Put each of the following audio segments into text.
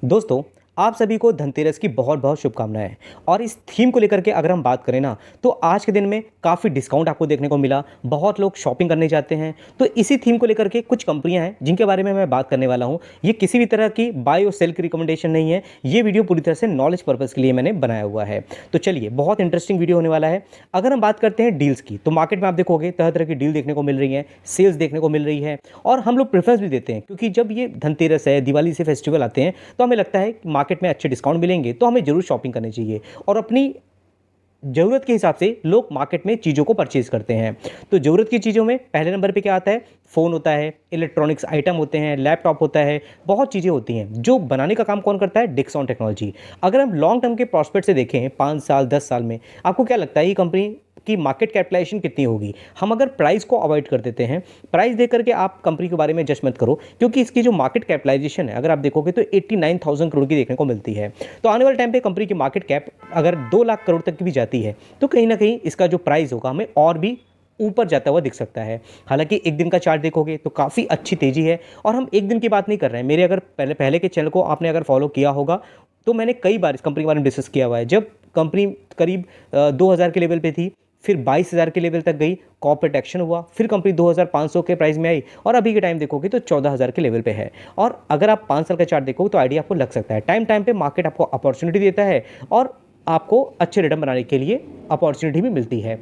दोस्तों, आप सभी को धनतेरस की बहुत बहुत शुभकामनाएं। और इस थीम को लेकर के अगर हम बात करें ना, तो आज के दिन में काफ़ी डिस्काउंट आपको देखने को मिला। बहुत लोग शॉपिंग करने जाते हैं। तो इसी थीम को लेकर के कुछ कंपनियां हैं जिनके बारे में मैं बात करने वाला हूं। ये किसी भी तरह की बाय और सेल की रिकमेंडेशन नहीं है। ये वीडियो पूरी तरह से नॉलेज पर्पज़ के लिए मैंने बनाया हुआ है। तो चलिए, बहुत इंटरेस्टिंग वीडियो होने वाला है। अगर हम बात करते हैं डील्स की, तो मार्केट में आप देखोगे तरह तरह की डील देखने को मिल रही है, सेल्स देखने को मिल रही है। और हम लोग प्रेफरेंस भी देते हैं, क्योंकि जब ये धनतेरस है, दिवाली से फेस्टिवल आते हैं, तो हमें लगता है कि मार्केट में अच्छे डिस्काउंट मिलेंगे, तो हमें जरूर शॉपिंग करनी चाहिए। और अपनी ज़रूरत के हिसाब से लोग मार्केट में चीज़ों को परचेज करते हैं। तो ज़रूरत की चीज़ों में पहले नंबर पे क्या आता है? फ़ोन होता है, इलेक्ट्रॉनिक्स आइटम होते हैं, लैपटॉप होता है, बहुत चीज़ें होती हैं। जो बनाने का काम कौन करता है? Dixon technology. अगर हम लॉन्ग टर्म के प्रॉस्पेक्ट से देखें 5 साल 10 साल में, आपको क्या लगता है ये कंपनी की मार्केट कैपिटलाइजेशन कितनी होगी? हम अगर प्राइस को अवॉइड कर देते हैं, प्राइस देख करके आप कंपनी के बारे में जज मत करो, क्योंकि इसकी जो मार्केट कैपिटलाइजेशन है, अगर आप देखोगे तो 89,000 करोड़ की देखने को मिलती है। तो आने वाले टाइम पे कंपनी की मार्केट कैप अगर 2 लाख करोड़ तक की भी जाती है, तो कहीं ना कहीं इसका जो प्राइस होगा हमें और भी ऊपर जाता हुआ दिख सकता है। हालांकि एक दिन का चार्ट देखोगे तो काफ़ी अच्छी तेजी है। और हम एक दिन की बात नहीं कर रहे हैं। मेरे अगर पहले पहले के चैनल को आपने अगर फॉलो किया होगा, तो मैंने कई बार इस कंपनी के बारे में डिस्कस किया हुआ है। जब कंपनी करीब 2,000 के लेवल पे थी, फिर 22,000 के लेवल तक गई, कॉर्पोरेट एक्शन हुआ, फिर कंपनी 2,500 के प्राइस में आई, और अभी के टाइम देखोगे तो 14,000 के लेवल पे है। और अगर आप 5 साल का चार्ट देखोगे तो आइडिया आपको लग सकता है। टाइम टाइम पे मार्केट आपको अपॉर्चुनिटी देता है, और आपको अच्छे रिटर्न बनाने के लिए अपॉर्चुनिटी भी मिलती है।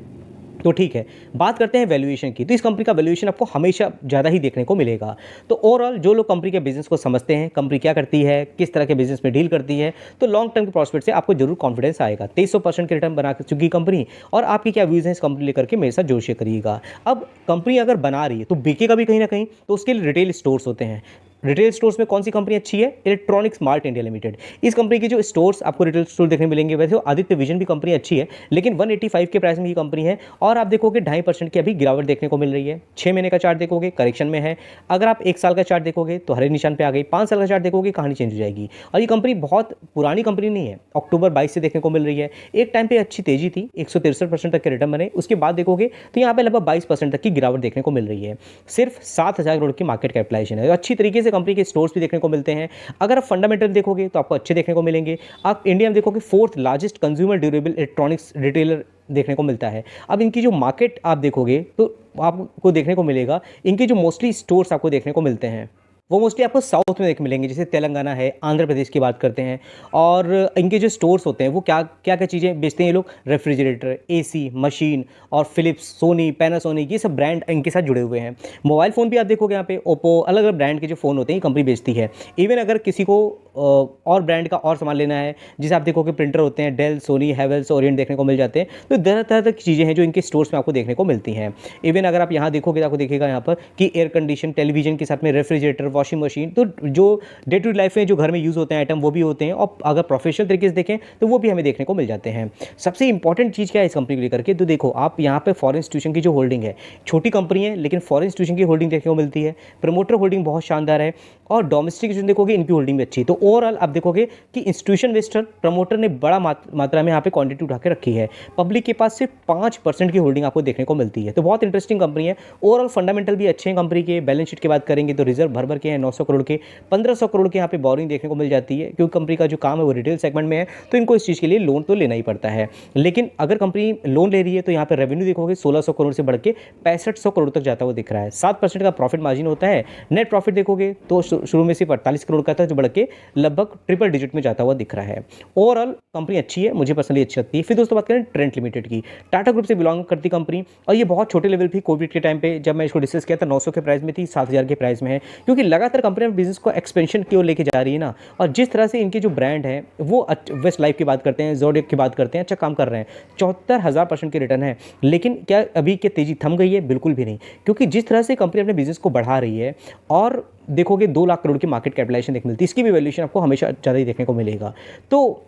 तो ठीक है, बात करते हैं वैल्यूएशन की। तो इस कंपनी का वैल्यूएशन आपको हमेशा ज़्यादा ही देखने को मिलेगा। तो ओवरऑल जो लोग कंपनी के बिजनेस को समझते हैं, कंपनी क्या करती है, किस तरह के बिजनेस में डील करती है, तो लॉन्ग टर्म के प्रॉस्पेक्ट से आपको जरूर कॉन्फिडेंस आएगा। 2300% के रिटर्न बना चुकी कंपनी। और आपकी क्या व्यूज़ हैं इस कंपनी लेकर के मेरे साथ जरूर शेयर करिएगा। अब कंपनी अगर बना रही है तो बिकेगा भी कहीं ना कहीं, तो उसके लिए रिटेल स्टोर्स होते हैं। रिटेल स्टोर्स में कौन सी कंपनी अच्छी है? Electronics mart India limited. इस कंपनी के जो स्टोर्स आपको रिटेल स्टोर देखने मिलेंगे, वैसे वो आदित्य विजन भी कंपनी अच्छी है, लेकिन 185 के प्राइस में ये कंपनी है। और आप देखोगे 2.5% की अभी गिरावट देखने को मिल रही है। 6 महीने का चार्ट देखोगे करेक्शन में है। अगर आप 1 साल का चार्ट देखोगे तो हरे निशान पे आ गई। 5 साल का चार्ट देखोगे कहानी चेंज हो जाएगी। और ये कंपनी बहुत पुरानी कंपनी नहीं है, अक्टूबर 22 से देखने को मिल रही है। एक टाइम पे अच्छी तेजी थी, 163% तक के रिटर्न बने। उसके बाद देखोगे तो यहाँ पे लगभग 22% तक की गिरावट देखने को मिल रही है। सिर्फ 7,000 करोड़ की मार्केट कैपिटलाइजेशन है। अच्छी तरीके से कंपनी के स्टोर्स भी देखने को मिलते हैं। अगर आप फंडामेंटल देखोगे तो आपको अच्छे देखने को मिलेंगे। आप इंडिया में देखोगे 4th largest consumer durable electronics retailer देखने को मिलता है। अब इनकी जो मार्केट आप देखोगे तो आपको देखने को मिलेगा, इनके जो मोस्टली स्टोर्स आपको देखने को मिलते हैं वो मोस्टली आपको साउथ में देख मिलेंगे, जैसे तेलंगाना है, आंध्र प्रदेश की बात करते हैं। और इनके जो स्टोर्स होते हैं वो क्या क्या क्या चीज़ें बेचते हैं ये लोग? रेफ्रिजरेटर, एसी, मशीन, और फिलिप्स, सोनी, पैनासोनिक, ये सब ब्रांड इनके साथ जुड़े हुए हैं। मोबाइल फ़ोन भी आप देखोगे यहाँ पे ओप्पो, अलग अलग ब्रांड के जो फ़ोन होते हैं ये कंपनी बेचती है। इवन अगर किसी को और ब्रांड का और सामान लेना है, जैसे आप देखोगे प्रिंटर होते हैं, डेल, सोनी, हैवेल्स, ओरिएंट देखने को मिल जाते हैं। तो तरह तरह की चीज़ें हैं जो इनके स्टोर्स में आपको देखने को मिलती हैं। इवन अगर आप यहाँ देखोगे तो आपको देखिएगा यहाँ पर कि एयर कंडीशन, टेलीविजन के साथ में रेफ्रिजरेटर, वॉशिंग मशीन, तो जो डे टू डे लाइफ में जो घर में यूज़ होते हैं आइटम वो भी होते हैं। और अगर प्रोफेशनल तरीके से देखें तो वो भी हमें देखने को मिल जाते हैं। सबसे इंपॉर्टेंट चीज़ क्या है इस कंपनी को लेकर के? तो देखो, आप यहाँ पे फॉरेन इंस्टीट्यूशन की जो होल्डिंग है, छोटी कंपनी है लेकिन फॉरेन इंस्टीट्यूशन की होल्डिंग देखने को मिलती है। प्रमोटर होल्डिंग बहुत शानदार है, और डोमेस्टिक जो देखोगे इनकी होल्डिंग भी अच्छी है। तो ओवरऑल आप देखोगे कि इंस्टीट्यूशन इन्वेस्टर, प्रमोटर ने बड़ा मात्रा में यहाँ पे क्वांटिटी उठा के रखी है। पब्लिक के पास सिर्फ 5% की होल्डिंग आपको देखने को मिलती है। तो बहुत इंटरेस्टिंग कंपनी है। ओवरऑल फंडामेंटल भी अच्छे हैं कंपनी के। बैलेंस शीट की बात करेंगे तो रिजर्व भर भर के हैं 900 करोड़ के। 1,500 करोड़ के यहाँ पे बोरिंग देखने को मिल जाती है, क्योंकि कंपनी का जो काम है वो रिटेल सेगमेंट में है, तो इनको इस चीज़ के लिए लोन तो लेना ही पड़ता है। लेकिन अगर कंपनी लोन ले रही है तो यहाँ पे रेवेन्यू देखोगे 1,600 करोड़ से बढ़ के 6500 करोड़ तक जाता हुआ दिख रहा है। 7% का प्रॉफिट मार्जिन होता है। नेट प्रॉफिट देखोगे तो शुरू में सिर्फ 48 करोड़ का था, जो बढ़ के लगभग ट्रिपल डिजिट में जाता हुआ दिख रहा है। ओवरऑल कंपनी अच्छी है, मुझे पर्सनली अच्छी लगती है। फिर दोस्तों बात करें ट्रेंट लिमिटेड की, टाटा ग्रुप से बिलोंग करती कंपनी, और ये बहुत छोटे लेवल थी। कोविड के टाइम पे जब मैं इसको डिस्कस किया था 900 के प्राइस में थी, 7,000 के प्राइस में है, क्योंकि लगातार कंपनी बिजनेस को एक्सपेंशन की ओर लेके जा रही है ना। और जिस तरह से इनके जो ब्रांड हैं वो वेस्ट लाइफ की बात करते हैं, जोडियक की बात करते हैं, अच्छा काम कर रहे हैं। 74,000% की रिटर्न है। लेकिन क्या अभी क्या तेजी थम गई है? बिल्कुल भी नहीं, क्योंकि जिस तरह से कंपनी अपने बिजनेस को बढ़ा रही है, और देखोगे 2 लाख करोड़ की मार्केट कैपिटलाइजेशन देखने मिलती है, इसकी भी वैल्यूएशन आपको हमेशा ज़्यादा ही देखने को मिलेगा। तो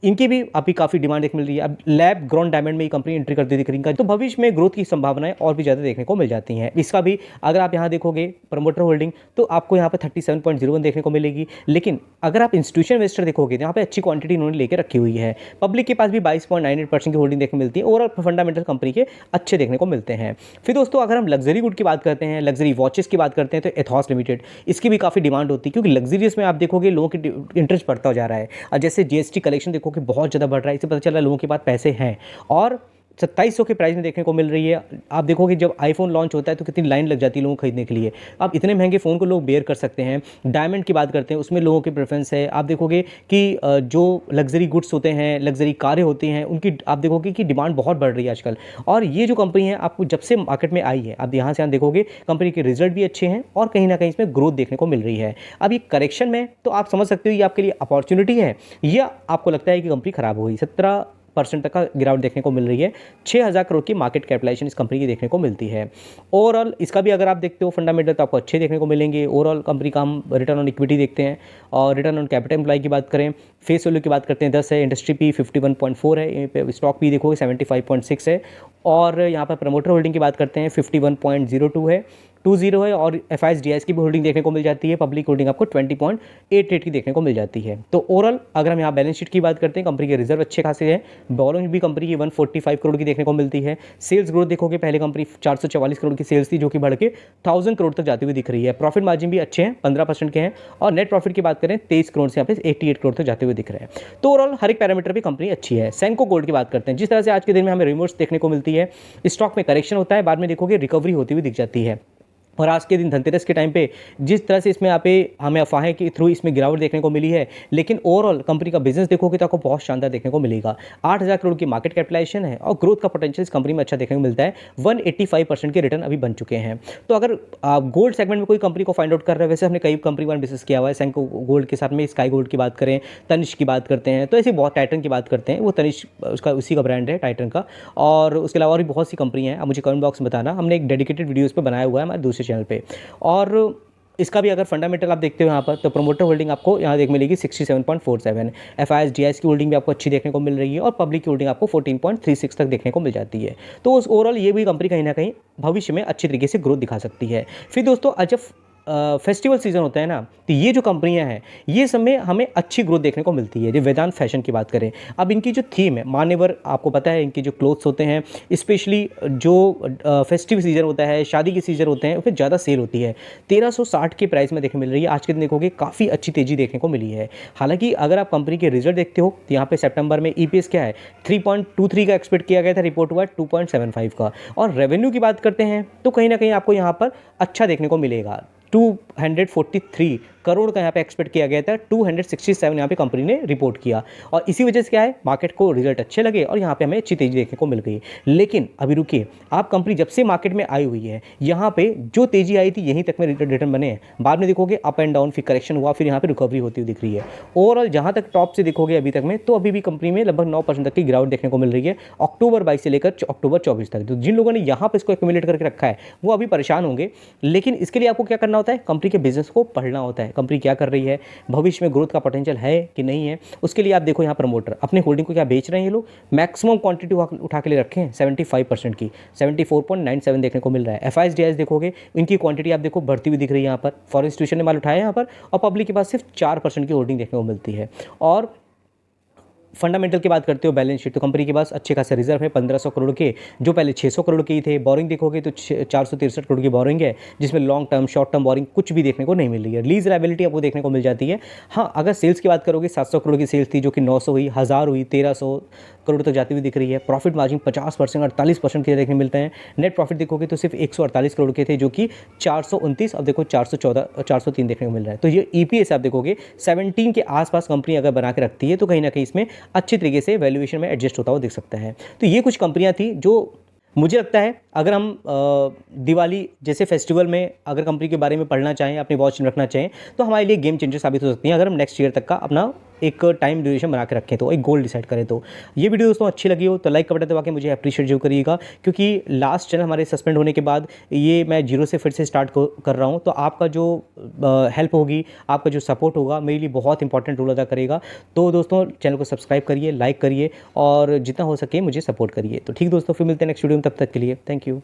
इनकी भी अभी काफ़ी डिमांड देख मिल रही है। अब लैब ग्रोन डायमंड में ये कंपनी एंट्री करती दिख रही है, तो भविष्य में ग्रोथ की संभावनाएं और भी ज़्यादा देखने को मिल जाती हैं। इसका भी अगर आप यहाँ देखोगे प्रमोटर होल्डिंग, तो आपको यहाँ पर 37.01 देखने को मिलेगी। लेकिन अगर आप इंस्टीट्यूशन इन्वेस्टर देखोगे तो यहाँ पे अच्छी क्वांटिटी इन्होंने लेकर रखी हुई है। पब्लिक के पास भी 22.98% की होल्डिंग देखने को मिलती है। ओवरऑल फंडामेंटल कंपनी के अच्छे देखने को मिलते हैं। फिर दोस्तों अगर हम लग्जरी गुड की बात करते हैं, लग्जरी वॉचेस की बात करते हैं, तो एथॉस लिमिटेड, इसकी भी काफ़ी डिमांड होती है, क्योंकि लग्जरियस में आप देखोगे लोगों की इंटरेस्ट बढ़ता जा रहा है। और जैसे जीएसटी कलेक्शन देखोगे बहुत ज़्यादा बढ़ रहा है, इससे पता चल रहा है लोगों के पास पैसे हैं। और 2700 के प्राइस में देखने को मिल रही है। आप देखोगे जब आईफोन लॉन्च होता है तो कितनी लाइन लग जाती है लोगों को खरीदने के लिए। अब इतने महंगे फ़ोन को लोग बेयर कर सकते हैं। डायमंड की बात करते हैं, उसमें लोगों की प्रेफरेंस है। आप देखोगे कि जो लग्जरी गुड्स होते हैं, लग्जरी कारें होती हैं, उनकी आप देखोगे कि डिमांड बहुत बढ़ रही है आजकल। और ये जो कंपनी है आपको जब से मार्केट में आई है, आप यहाँ से देखोगे कंपनी के रिजल्ट भी अच्छे हैं और कहीं ना कहीं इसमें ग्रोथ देखने को मिल रही है। अब ये करेक्शन में तो आप समझ सकते हो ये आपके लिए अपॉर्चुनिटी है, या आपको लगता है कि कंपनी खराब हो गई। 17% तक का गिरावट देखने को मिल रही है। 6000 करोड़ की मार्केट कैपिटलाइजेशन इस कंपनी की देखने को मिलती है। ओवरऑल इसका भी अगर आप देखते हो फंडामेंटल तो आपको अच्छे देखने को मिलेंगे। ओवरऑल कंपनी का हम रिटर्न ऑन इक्विटी देखते हैं, और रिटर्न ऑन कैपिटल एम्प्लॉय की बात करें, फेस वैल्यू की बात करते हैं 10 है, इंडस्ट्री पी 51.4 है, यहीं पे स्टॉक पी देखोगे 75.6 है, और यहाँ पर प्रमोटर होल्डिंग की बात करते हैं 51.02 है, 20 है, और FIS-DIS की भी होल्डिंग देखने को मिल जाती है। पब्लिक होल्डिंग आपको 20.88 की देखने को मिल जाती है। तो ओवरऑल अगर हम यहाँ बैलेंस शीट की बात करते हैं, कंपनी के रिजर्व अच्छे खासे हैं। बोरोइंग भी कंपनी की 145 करोड़ की देखने को मिलती है। सेल्स ग्रोथ देखोगे, पहले कंपनी 444 करोड़ की सेल्स थी, जो कि बढ़ के 1000 करोड़ तक जाती हुई दिख रही है। प्रॉफिट मार्जिन भी अच्छे हैं, 15% के हैं, और नेट प्रॉफिट की बात करें 23 करोड़ से यहाँ पे 88 करोड़ तक जाते हुए दिख रहे हैं। तो ओवरऑल हर एक पैरामीटर भी कंपनी अच्छी है। सेंको गोल्ड की बात करते हैं, जिस तरह से आज के दिन में हमें रिवर्स देखने को मिलती है, स्टॉक में करेक्शन होता है, बाद में देखोगे रिकवरी होती हुई दिख जाती है। और आज के दिन धनतेरस के टाइम पे जिस तरह से इसमें हमें अफवाहें के थ्रू इसमें गिरावट देखने को मिली है, लेकिन ओवरऑल कंपनी का बिजनेस देखोगे तो आपको बहुत शानदार देखने को मिलेगा। 8000 करोड़ की मार्केट कैपिटलाइजेशन है, और ग्रोथ का पोटेंशियल इस कंपनी में अच्छा देखने को मिलता है। 185% के रिटर्न अभी बन चुके हैं। तो अगर आप गोल्ड सेगमेंट में कोई कंपनी को फाइंड आउट कर रहे हैं, वैसे हमने कई कंपनी पर बिजनेस किया हुआ है। सेंको गोल्ड के साथ में स्काई गोल्ड की बात करें, तनिष्क की बात करते हैं, तो ऐसी बहुत, टाइटन की बात करते हैं, वो तनिष्क उसका उसी का ब्रांड है टाइटन का। और उसके अलावा और भी बहुत सी कंपनी हैं, आप मुझे कमेंट बॉक्स में बताना, हमने एक डेडिकेटेड वीडियोज़ पर बनाया हुआ है हमारे दूसरे चैनल पर। और इसका भी अगर फंडामेंटल आप देखते हो यहाँ पर, तो प्रमोटर होल्डिंग आपको यहाँ देख मिलेगी 67.47, FIS-DIS की होल्डिंग भी आपको अच्छी देखने को मिल रही है, और पब्लिक की होल्डिंग आपको 14.36 तक देखने को मिल जाती है। तो उस ओवरऑल ये भी कंपनी कहीं ना कहीं भविष्य में अच्छी तरीके से ग्रोथ दिखा सकती है। फिर दोस्तों जब फेस्टिवल सीजन होता है ना, तो ये जो कंपनियां हैं ये सब में हमें अच्छी ग्रोथ देखने को मिलती है। जो वेदांत फैशन की बात करें, अब इनकी जो थीम है मान्यवर, आपको पता है इनके जो क्लोथ्स होते हैं, स्पेशली जो फेस्टिव सीजन होता है, शादी के सीजन होते हैं, उसमें ज़्यादा सेल होती है। 1360 के प्राइस में देखने मिल रही है। आज के दिन देखोगे काफ़ी अच्छी तेज़ी देखने को मिली है। हालांकि अगर आप कंपनी के रिजल्ट देखते हो तो यहाँ पे सितंबर में EPS क्या है, 3.23 का एक्सपेक्ट किया गया था, रिपोर्ट हुआ 2.75 का। और रेवेन्यू की बात करते हैं तो कहीं ना कहीं आपको यहाँ पर अच्छा देखने को मिलेगा। 243 करोड़ का यहाँ पे एक्सपेक्ट किया गया था, 267 यहाँ पे कंपनी ने रिपोर्ट किया। और इसी वजह से क्या है, मार्केट को रिजल्ट अच्छे लगे और यहाँ पे हमें अच्छी तेजी देखने को मिल गई। लेकिन अभी रुकिए, आप कंपनी जब से मार्केट में आई हुई है, यहाँ पे जो तेजी आई थी यहीं तक में रिटर्न बने हैं। बाद में देखोगे अप एंड डाउन, फिर करेक्शन हुआ, फिर यहाँ पे रिकवरी होती हुई दिख रही है। ओवरऑल जहाँ तक टॉप से देखोगे अभी तक में, तो अभी भी कंपनी में लगभग 9% तक की गिरावट देखने को मिल रही है, अक्टूबर 22 से लेकर अक्टूबर 24 तक। तो जिन लोगों ने यहाँ पे इसको एक्यूमुलेट करके रखा है वो अभी परेशान होंगे। लेकिन इसके लिए आपको क्या करना होता है, कंपनी के बिजनेस को पढ़ना होता है, कंपनी क्या कर रही है, भविष्य में ग्रोथ का पोटेंशियल है कि नहीं है। उसके लिए आप देखो यहाँ प्रमोटर अपने होल्डिंग को क्या बेच रहे हैं, ये लोग मैक्सिमम क्वांटिटी उठा के लिए रखे हैं 75% की, 74.97 देखने को मिल रहा है। FIS-DIS देखोगे, इनकी क्वांटिटी आप देखो बढ़ती हुई दिख रही है। यहाँ पर फॉरेन इंस्टीट्यूशन ने माल उठाया यहाँ पर, और पब्लिक के पास सिर्फ 4% की होल्डिंग देखने को मिलती है। और फंडामेंटल की बात करते हो, बैलेंस शीट, तो कंपनी के पास अच्छे खासे रिजर्व है 1500 करोड़ के, जो पहले 600 करोड़ के ही थे। बोरिंग देखोगे तो 463 करोड़ की बोरिंग है, जिसमें long term short term borrowing कुछ भी देखने को नहीं मिल रही है। लीज लायबिलिटी आपको देखने को मिल जाती है। हाँ, अगर सेल्स की बात करोगे 700 करोड़ की सेल्स थी, जो कि 900 हुई, 1000 हुई, 1300 करोड़ तक जाती हुई दिख रही है। प्रॉफिट मार्जिन 50%, 48% के देखने मिलते हैं। नेट प्रॉफिट देखोगे तो सिर्फ 148 करोड़ के थे, जो कि 429, अब देखो 403 देखने को मिल रहा है। तो ये EPS आप देखोगे 17 के आसपास कंपनी अगर बना के रखती है, तो कहीं ना कहीं इसमें अच्छी तरीके से वैल्यूएशन में एडजस्ट होता हुआ दिख सकता है। तो ये कुछ कंपनियां थी जो मुझे लगता है, अगर हम दिवाली जैसे फेस्टिवल में अगर कंपनी के बारे में पढ़ना चाहें, अपनी वॉच में रखना चाहें, तो हमारे लिए गेम चेंजर साबित हो सकती हैं, अगर हम नेक्स्ट ईयर तक का अपना एक टाइम ड्यूरेशन बना के रखें, तो एक गोल डिसाइड करें। तो ये वीडियो दोस्तों अच्छी लगी हो तो लाइक का बटन दबा के मुझे अप्रिशिएट जरूर करिएगा, क्योंकि लास्ट चैनल हमारे सस्पेंड होने के बाद ये मैं जीरो से फिर से स्टार्ट कर रहा हूँ। तो आपका जो हेल्प होगी, आपका जो सपोर्ट होगा, मेरे लिए बहुत इंपॉर्टेंट रोल अदा करेगा। तो दोस्तों चैनल को सब्सक्राइब करिए, लाइक करिए और जितना हो सके मुझे सपोर्ट करिए। तो ठीक दोस्तों, फिर मिलते हैं नेक्स्ट वीडियो में, तब तक के लिए थैंक यू।